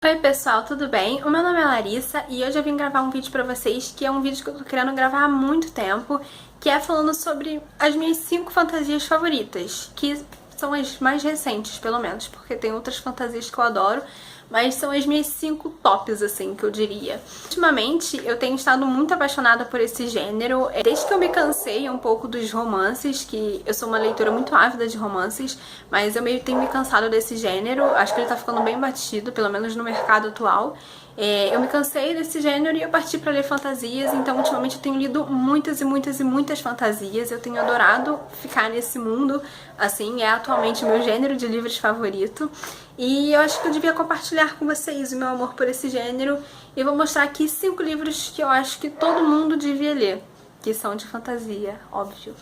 Oi pessoal, tudo bem? O meu nome é Larissa e hoje eu vim gravar um vídeo pra vocês que é um vídeo que eu tô querendo gravar há muito tempo, que é falando sobre as minhas 5 fantasias favoritas, que são as mais recentes, pelo menos, porque tem outras fantasias que eu adoro, mas são as minhas 5 tops, assim, que eu diria. Ultimamente, eu tenho estado muito apaixonada por esse gênero, desde que eu me cansei um pouco dos romances, que eu sou uma leitora muito ávida de romances, mas eu meio tenho me cansado desse gênero, acho que ele tá ficando bem batido, pelo menos no mercado atual. Eu me cansei desse gênero e eu parti pra ler fantasias, então ultimamente eu tenho lido muitas e muitas e muitas fantasias, eu tenho adorado ficar nesse mundo, assim, é atualmente o meu gênero de livros favorito, e eu acho que eu devia compartilhar com vocês o meu amor por esse gênero, e vou mostrar aqui 5 livros que eu acho que todo mundo devia ler, que são de fantasia, óbvio.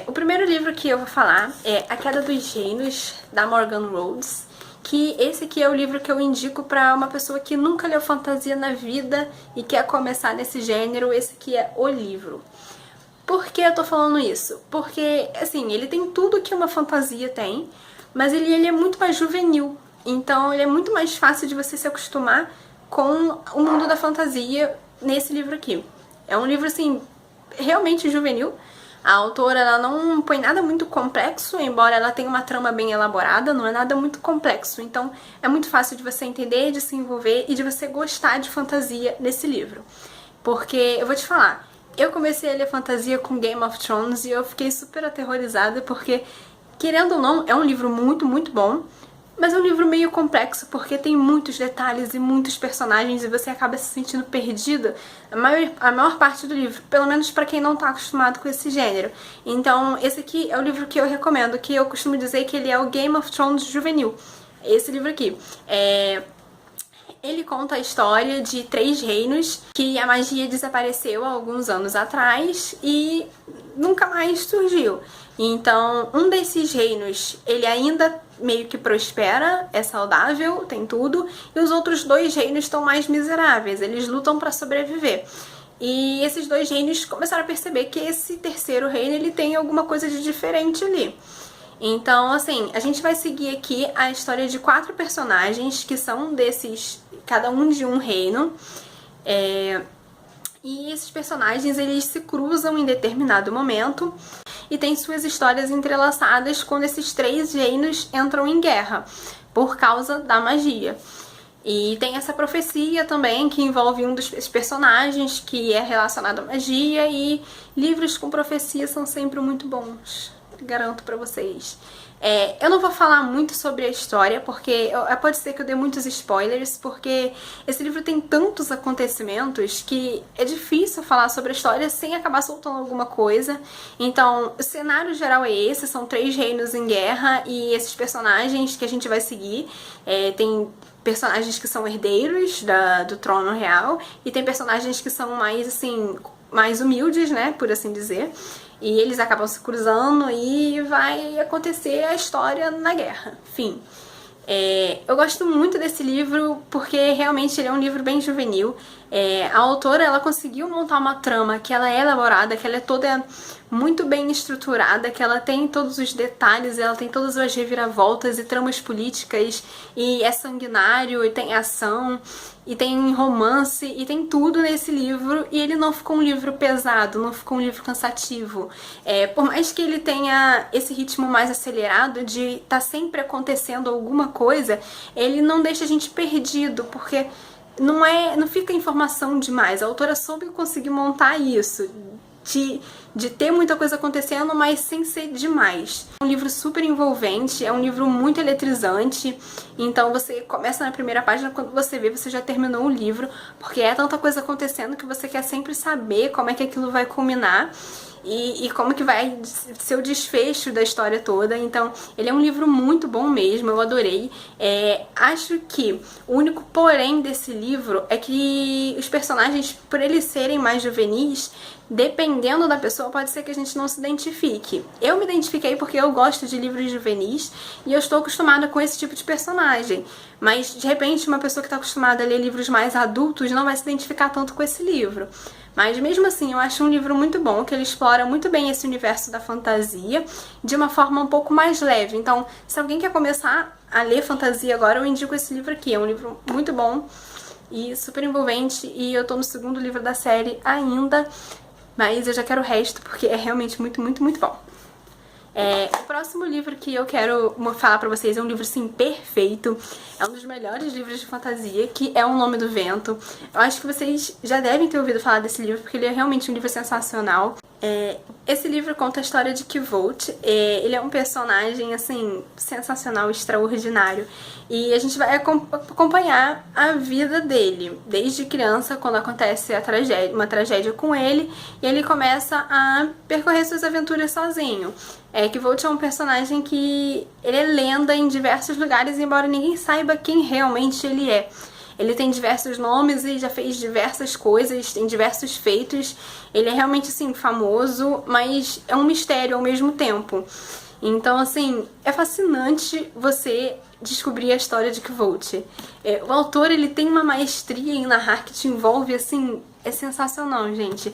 O primeiro livro que eu vou falar é A Queda dos Reinos, da Morgan Rhodes, que esse aqui é o livro que eu indico pra uma pessoa que nunca leu fantasia na vida e quer começar nesse gênero. Esse aqui é o livro. Por que eu tô falando isso? Porque, assim, ele tem tudo que uma fantasia tem, mas ele é muito mais juvenil. Então ele é muito mais fácil de você se acostumar com o mundo da fantasia nesse livro aqui. É um livro, assim, realmente juvenil. A autora, ela não põe nada muito complexo, embora ela tenha uma trama bem elaborada, não é nada muito complexo. Então é muito fácil de você entender, de se envolver e de você gostar de fantasia nesse livro. Porque, eu vou te falar, eu comecei a ler fantasia com Game of Thrones e eu fiquei super aterrorizada porque, querendo ou não, é um livro muito, muito bom, mas é um livro meio complexo porque tem muitos detalhes e muitos personagens e você acaba se sentindo perdida a maior parte do livro, pelo menos pra quem não tá acostumado com esse gênero. Então esse aqui é o livro que eu recomendo, que eu costumo dizer que ele é o Game of Thrones juvenil. Esse livro aqui. Ele conta a história de 3 reinos que a magia desapareceu há alguns anos atrás e nunca mais surgiu. Então, um desses reinos, ele ainda meio que prospera, é saudável, tem tudo, e os outros 2 reinos estão mais miseráveis, eles lutam para sobreviver. E esses 2 reinos começaram a perceber que esse terceiro reino, ele tem alguma coisa de diferente ali. Então, assim, a gente vai seguir aqui a história de 4 personagens que são desses, cada um de um reino. E esses personagens, eles se cruzam em determinado momento e têm suas histórias entrelaçadas quando esses 3 reinos entram em guerra por causa da magia. E tem essa profecia também que envolve um dos personagens que é relacionado à magia, e livros com profecia são sempre muito bons, garanto pra vocês. Eu não vou falar muito sobre a história, porque pode ser que eu dê muitos spoilers, porque esse livro tem tantos acontecimentos que é difícil falar sobre a história sem acabar soltando alguma coisa. Então, o cenário geral é esse, são 3 reinos em guerra e esses personagens que a gente vai seguir, tem personagens que são herdeiros do trono real e tem personagens que são mais, assim, mais humildes, né, por assim dizer. E eles acabam se cruzando e vai acontecer a história na guerra. Fim. Eu gosto muito desse livro porque realmente ele é um livro bem juvenil. A autora, ela conseguiu montar uma trama que ela é elaborada, que ela é toda muito bem estruturada, que ela tem todos os detalhes, ela tem todas as reviravoltas e tramas políticas, e é sanguinário, e tem ação, e tem romance, e tem tudo nesse livro, e ele não ficou um livro pesado, não ficou um livro cansativo. Por mais que ele tenha esse ritmo mais acelerado de tá sempre acontecendo alguma coisa, ele não deixa a gente perdido, porque não fica informação demais. A autora soube conseguir montar isso, de ter muita coisa acontecendo, mas sem ser demais. É um livro super envolvente, é um livro muito eletrizante, então você começa na primeira página, quando você vê, você já terminou o livro, porque é tanta coisa acontecendo que você quer sempre saber como é que aquilo vai culminar e como que vai ser o desfecho da história toda. Então ele é um livro muito bom mesmo, eu adorei. Acho que o único porém desse livro é que os personagens, por eles serem mais juvenis, dependendo da pessoa, pessoa pode ser que a gente não se identifique. Eu me identifiquei porque eu gosto de livros juvenis e eu estou acostumada com esse tipo de personagem. Mas, de repente, uma pessoa que está acostumada a ler livros mais adultos não vai se identificar tanto com esse livro. Mas, mesmo assim, eu acho um livro muito bom, que ele explora muito bem esse universo da fantasia de uma forma um pouco mais leve. Então, se alguém quer começar a ler fantasia agora, eu indico esse livro aqui. É um livro muito bom e super envolvente, e eu tô no segundo livro da série ainda, mas eu já quero o resto porque é realmente muito, muito, muito bom. O próximo livro que eu quero falar pra vocês é um livro, assim, perfeito. É um dos melhores livros de fantasia, que é O Nome do Vento. Eu acho que vocês já devem ter ouvido falar desse livro, porque ele é realmente um livro sensacional. Esse livro conta a história de Kvolt. Ele é um personagem, assim, sensacional, extraordinário. E a gente vai acompanhar a vida dele, desde criança, quando acontece uma tragédia com ele, e ele começa a percorrer suas aventuras sozinho. Kvolt é um personagem que ele é lenda em diversos lugares, embora ninguém saiba quem realmente ele é. Ele tem diversos nomes e já fez diversas coisas, tem diversos feitos. Ele é realmente, assim, famoso, mas é um mistério ao mesmo tempo. Então, assim, é fascinante você descobrir a história de Kvolt. O autor, ele tem uma maestria em narrar que te envolve, assim, é sensacional, gente.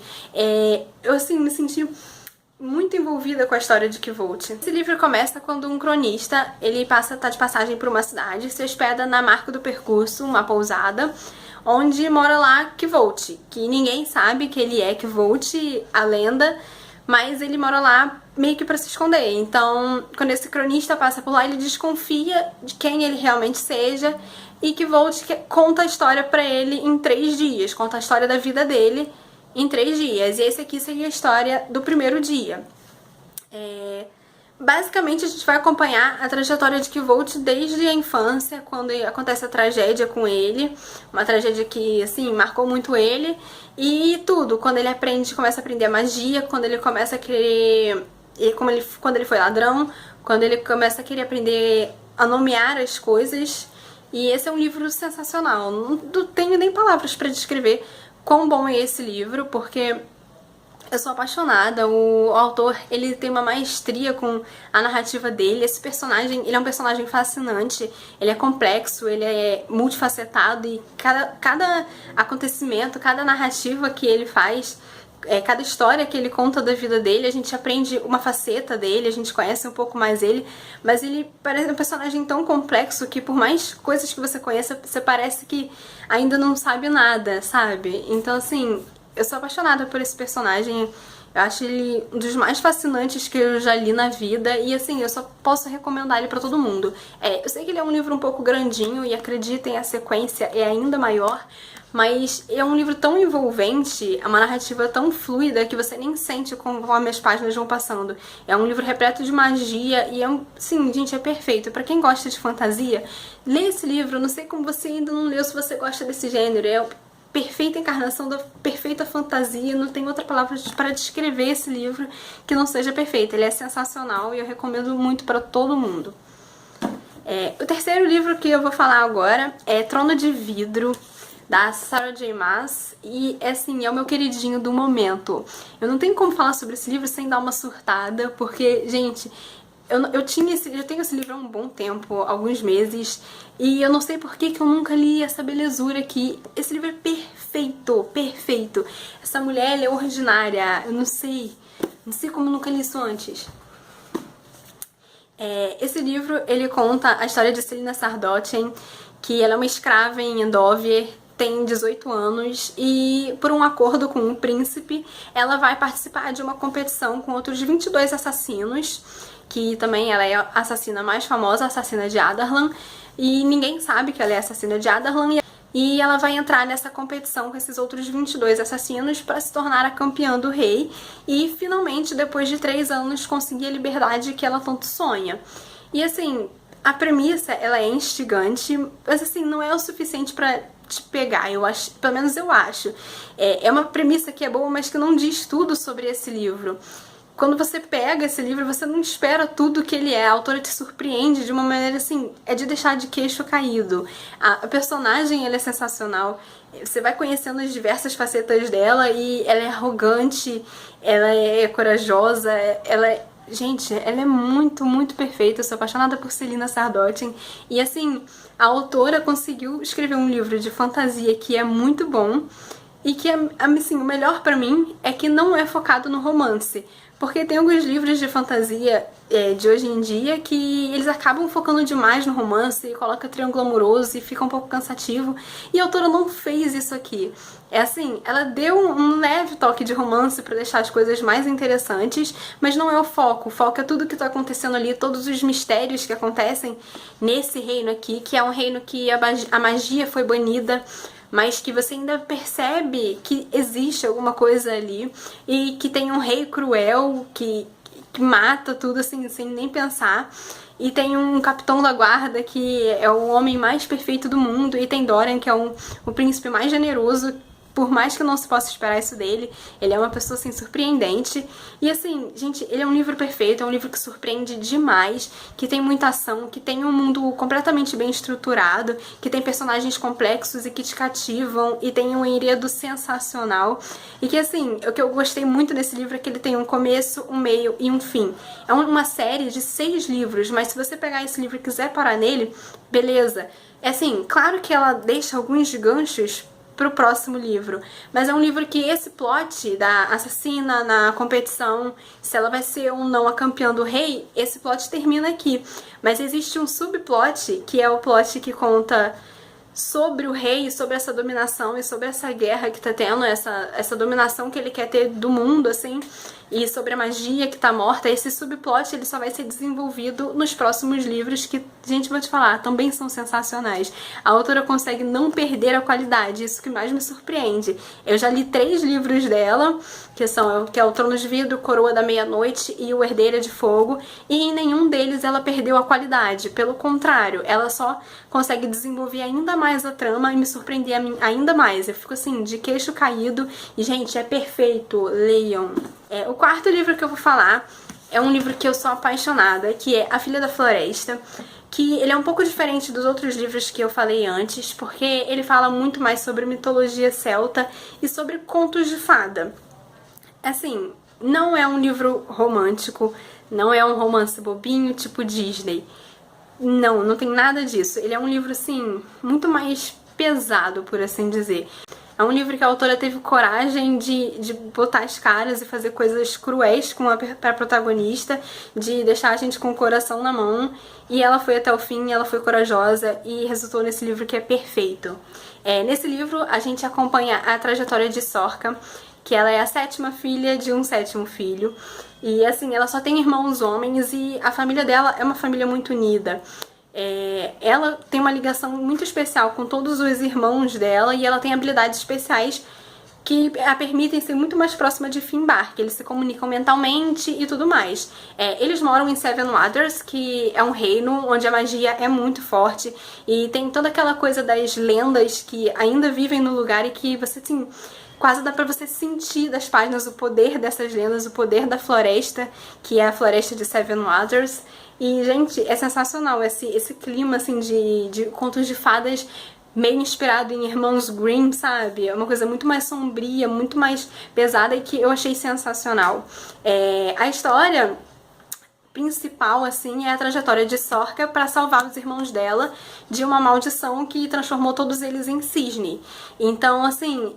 Eu, assim, me senti muito envolvida com a história de Kvolt. Esse livro começa quando um cronista, ele tá de passagem por uma cidade, se hospeda na Marca do Percurso, uma pousada, onde mora lá Kvolt, que ninguém sabe que ele é Kvolt, a lenda, mas ele mora lá meio que pra se esconder. Então, quando esse cronista passa por lá, ele desconfia de quem ele realmente seja, e Kvolt conta a história pra ele em 3 dias, conta a história da vida dele em 3 dias. E esse aqui seria a história do primeiro dia. Basicamente, a gente vai acompanhar a trajetória de Kvolt desde a infância, quando acontece a tragédia com ele, uma tragédia que, assim, marcou muito ele, e tudo, quando ele começa a aprender magia, quando ele começa a querer, quando ele foi ladrão, quando ele começa a querer aprender a nomear as coisas. E esse é um livro sensacional, não tenho nem palavras pra descrever quão bom é esse livro, porque eu sou apaixonada. O autor, ele tem uma maestria com a narrativa dele. Esse personagem, ele é um personagem fascinante, ele é complexo, ele é multifacetado, e cada acontecimento, cada narrativa que ele faz, cada história que ele conta da vida dele, a gente aprende uma faceta dele, a gente conhece um pouco mais ele, mas ele parece um personagem tão complexo que, por mais coisas que você conheça, você parece que ainda não sabe nada, sabe? Então, assim, eu sou apaixonada por esse personagem, eu acho ele um dos mais fascinantes que eu já li na vida, e, assim, eu só posso recomendar ele pra todo mundo. Eu sei que ele é um livro um pouco grandinho, e acreditem, a sequência é ainda maior, mas é um livro tão envolvente, é uma narrativa tão fluida que você nem sente conforme as páginas vão passando. É um livro repleto de magia e sim, gente, é perfeito. Pra quem gosta de fantasia, lê esse livro. Não sei como você ainda não leu, se você gosta desse gênero. É a perfeita encarnação da perfeita fantasia. Não tem outra palavra para descrever esse livro que não seja perfeito. Ele é sensacional e eu recomendo muito pra todo mundo. O terceiro livro que eu vou falar agora é Trono de Vidro, da Sarah J. Maas, e, assim, é o meu queridinho do momento. Eu não tenho como falar sobre esse livro sem dar uma surtada, porque, gente, eu tenho esse livro há um bom tempo, alguns meses, e eu não sei por que eu nunca li essa belezura aqui. Esse livro é perfeito, perfeito. Essa mulher, ela é ordinária, eu não sei como eu nunca li isso antes. Esse livro, ele conta a história de Selina Sardochen, que ela é uma escrava em Endover, tem 18 anos, e por um acordo com um príncipe, ela vai participar de uma competição com outros 22 assassinos, que também ela é a assassina mais famosa, a assassina de Adarlan, e ninguém sabe que ela é a assassina de Adarlan, e ela vai entrar nessa competição com esses outros 22 assassinos para se tornar a campeã do rei e, finalmente, depois de 3 anos, conseguir a liberdade que ela tanto sonha. E, assim, a premissa, ela é instigante, mas, assim, não é o suficiente pra te pegar, eu acho, pelo menos eu acho. É uma premissa que é boa, mas que não diz tudo sobre esse livro. quando você pega esse livro, você não espera tudo que ele é. A autora te surpreende de uma maneira, assim, é de deixar de queixo caído. A personagem, ela é sensacional. Você vai conhecendo as diversas facetas dela e ela é arrogante, ela é corajosa, ela é... Gente, ela é muito, muito perfeita. Eu sou apaixonada por Celina Sardotin. E, assim, a autora conseguiu escrever um livro de fantasia que é muito bom. E que, assim, o melhor pra mim é que não é focado no romance. Porque tem alguns livros de fantasia de hoje em dia que eles acabam focando demais no romance, coloca triângulo amoroso e fica um pouco cansativo. E a autora não fez isso aqui. É assim, ela deu um leve toque de romance pra deixar as coisas mais interessantes, mas não é o foco. O foco é tudo que tá acontecendo ali, todos os mistérios que acontecem nesse reino aqui, que é um reino que a magia foi banida, mas que você ainda percebe que existe alguma coisa ali e que tem um rei cruel que mata tudo assim, sem nem pensar. E tem um capitão da guarda que é o homem mais perfeito do mundo, e tem Dorian, que é o príncipe mais generoso. Por mais que não se possa esperar isso dele, ele é uma pessoa, assim, surpreendente. E, assim, gente, ele é um livro perfeito, é um livro que surpreende demais, que tem muita ação, que tem um mundo completamente bem estruturado, que tem personagens complexos e que te cativam, e tem um enredo sensacional. E que, assim, o que eu gostei muito desse livro é que ele tem um começo, um meio e um fim. É uma série de 6 livros, mas se você pegar esse livro e quiser parar nele, beleza. É assim, claro que ela deixa alguns ganchos pro próximo livro, mas é um livro que esse plot da assassina na competição, se ela vai ser ou não a campeã do rei, esse plot termina aqui. Mas existe um subplot, que é o plot que conta sobre o rei, sobre essa dominação e sobre essa guerra que tá tendo, essa dominação que ele quer ter do mundo, assim, e sobre a magia que tá morta. Esse subplot, ele só vai ser desenvolvido nos próximos livros que, gente, vou te falar, também são sensacionais. A autora consegue não perder a qualidade, isso que mais me surpreende. Eu já li 3 livros dela, que é o Trono de Vidro, Coroa da Meia-Noite e o Herdeira de Fogo, e em nenhum deles ela perdeu a qualidade. Pelo contrário, ela só consegue desenvolver ainda mais a trama e me surpreender ainda mais. Eu fico assim, de queixo caído, e, gente, é perfeito, leiam. O quarto livro que eu vou falar é um livro que eu sou apaixonada, que é A Filha da Floresta, que ele é um pouco diferente dos outros livros que eu falei antes, porque ele fala muito mais sobre mitologia celta e sobre contos de fada. Assim, não é um livro romântico, não é um romance bobinho tipo Disney. Não tem nada disso. Ele é um livro, assim, muito mais pesado, por assim dizer. É um livro que a autora teve coragem de botar as caras e fazer coisas cruéis pra protagonista, de deixar a gente com o coração na mão, e ela foi até o fim, ela foi corajosa e resultou nesse livro que é perfeito. Nesse livro a gente acompanha a trajetória de Sorka, que ela é a 7ª filha de um 7º filho, e assim, ela só tem irmãos homens e a família dela é uma família muito unida. Ela tem uma ligação muito especial com todos os irmãos dela e ela tem habilidades especiais que a permitem ser muito mais próxima de Finbar, que eles se comunicam mentalmente e tudo mais. Eles moram em Seven Waters, que é um reino onde a magia é muito forte e tem toda aquela coisa das lendas que ainda vivem no lugar e que você, assim, quase dá pra você sentir das páginas o poder dessas lendas, o poder da floresta, que é a floresta de Seven Waters. E, gente, é sensacional esse clima, assim, de contos de fadas meio inspirado em Irmãos Grimm, sabe? É uma coisa muito mais sombria, muito mais pesada e que eu achei sensacional. A história principal, assim, é a trajetória de Sorka para salvar os irmãos dela de uma maldição que transformou todos eles em cisne. Então, assim,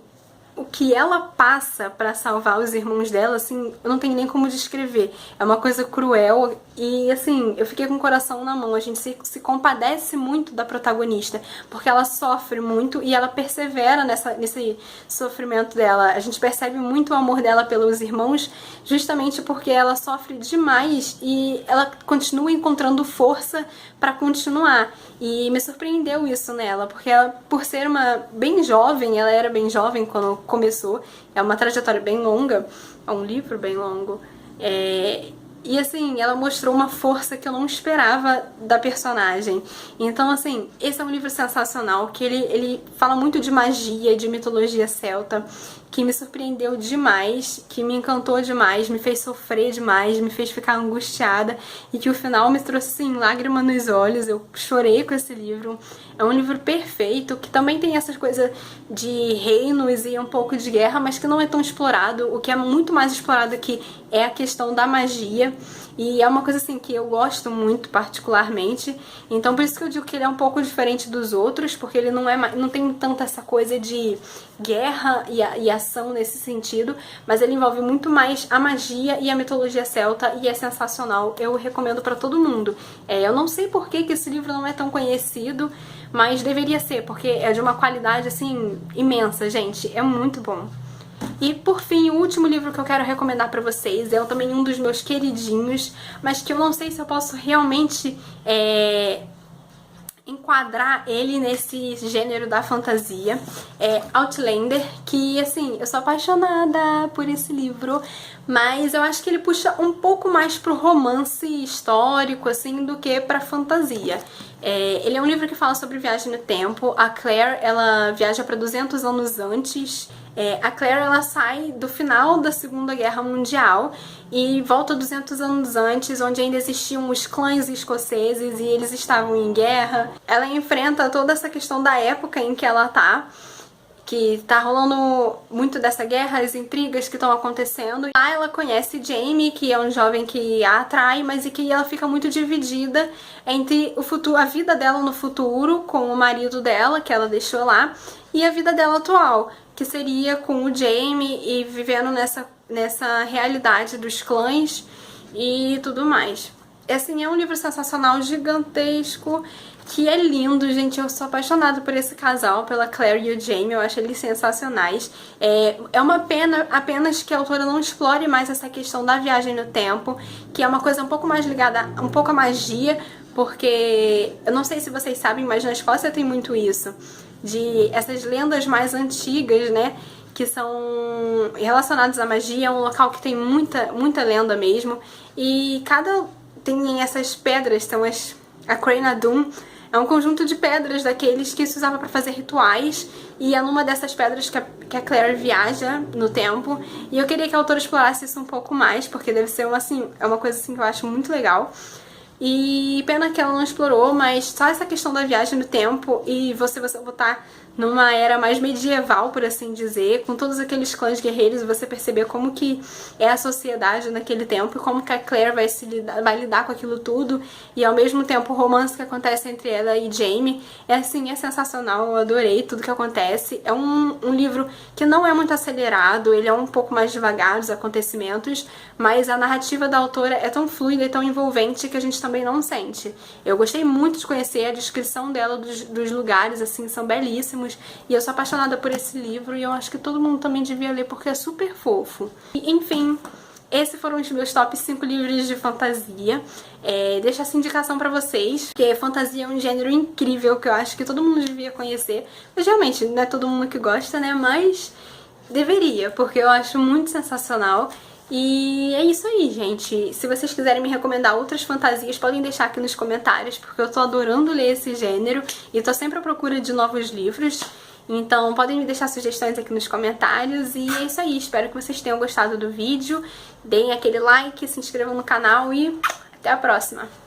o que ela passa pra salvar os irmãos dela, assim, eu não tenho nem como descrever. É uma coisa cruel e, assim, eu fiquei com o coração na mão. A gente se compadece muito da protagonista, porque ela sofre muito e ela persevera nesse sofrimento dela. A gente percebe muito o amor dela pelos irmãos, justamente porque ela sofre demais e ela continua encontrando força pra continuar. E me surpreendeu isso nela, porque ela, por ser bem jovem, ela era bem jovem quando começou, é uma trajetória bem longa, é um livro bem longo, E assim, ela mostrou uma força que eu não esperava da personagem. Então assim, esse é um livro sensacional, que ele fala muito de magia, de mitologia celta, que me surpreendeu demais, que me encantou demais, me fez sofrer demais, me fez ficar angustiada e que o final me trouxe assim, lágrima nos olhos. Eu chorei com esse livro. É um livro perfeito, que também tem essas coisas de reinos e um pouco de guerra, mas que não é tão explorado. O que é muito mais explorado aqui é a questão da magia. E é uma coisa assim que eu gosto muito particularmente. Então por isso que eu digo que ele é um pouco diferente dos outros, porque ele não tem tanta essa coisa de guerra e ação nesse sentido, mas ele envolve muito mais a magia e a mitologia celta, e é sensacional. Eu recomendo pra todo mundo. Eu não sei por que esse livro não é tão conhecido, mas deveria ser, porque é de uma qualidade assim imensa, gente. É muito bom. E por fim, o último livro que eu quero recomendar pra vocês é também um dos meus queridinhos, mas que eu não sei se eu posso realmente enquadrar ele nesse gênero da fantasia. É Outlander, que assim, eu sou apaixonada por esse livro, mas eu acho que ele puxa um pouco mais pro romance histórico, assim, do que pra fantasia. Ele é um livro que fala sobre viagem no tempo. A Claire, ela viaja para 200 anos antes. A Claire, ela sai do final da Segunda Guerra Mundial e volta 200 anos antes, onde ainda existiam os clãs escoceses e eles estavam em guerra. Ela enfrenta toda essa questão da época em que ela tá, que tá rolando muito dessa guerra, as intrigas que estão acontecendo. Lá ela conhece Jamie, que é um jovem que a atrai, mas e que ela fica muito dividida entre o futuro, a vida dela no futuro com o marido dela, que ela deixou lá, e a vida dela atual, que seria com o Jamie e vivendo nessa realidade dos clãs e tudo mais. Assim, é um livro sensacional, gigantesco, que é lindo, gente. Eu sou apaixonada por esse casal, pela Claire e o Jamie. Eu acho eles sensacionais. É uma pena apenas que a autora não explore mais essa questão da viagem no tempo, que é uma coisa um pouco mais ligada um pouco à magia, porque eu não sei se vocês sabem, mas na Escócia tem muito isso, de essas lendas mais antigas, né, que são relacionadas à magia. É um local que tem muita lenda mesmo, e tem essas pedras, são a Craigh Doom. É um conjunto de pedras daqueles que se usava para fazer rituais, e é numa dessas pedras que a Claire viaja no tempo. E eu queria que a autora explorasse isso um pouco mais, porque deve ser uma coisa assim que eu acho muito legal. E pena que ela não explorou, mas só essa questão da viagem no tempo e você botar numa era mais medieval, por assim dizer, com todos aqueles clãs guerreiros, você perceber como que é a sociedade naquele tempo e como que a Claire vai lidar com aquilo tudo, e ao mesmo tempo o romance que acontece entre ela e Jamie é sensacional. Eu adorei tudo que acontece. É um livro que não é muito acelerado, ele é um pouco mais devagar os acontecimentos, mas a narrativa da autora é tão fluida e tão envolvente que a gente também não sente. Eu gostei muito de conhecer a descrição dela dos lugares, assim, são belíssimos, e eu sou apaixonada por esse livro, e eu acho que todo mundo também devia ler porque é super fofo. E, enfim, esses foram os meus top 5 livros de fantasia. Deixo essa indicação pra vocês, porque fantasia é um gênero incrível que eu acho que todo mundo devia conhecer. Mas realmente, não é todo mundo que gosta, né? Mas deveria, porque eu acho muito sensacional. E é isso aí, gente. Se vocês quiserem me recomendar outras fantasias, podem deixar aqui nos comentários, porque eu tô adorando ler esse gênero e tô sempre à procura de novos livros. Então podem me deixar sugestões aqui nos comentários. E é isso aí, espero que vocês tenham gostado do vídeo. Deem aquele like, se inscrevam no canal e até a próxima!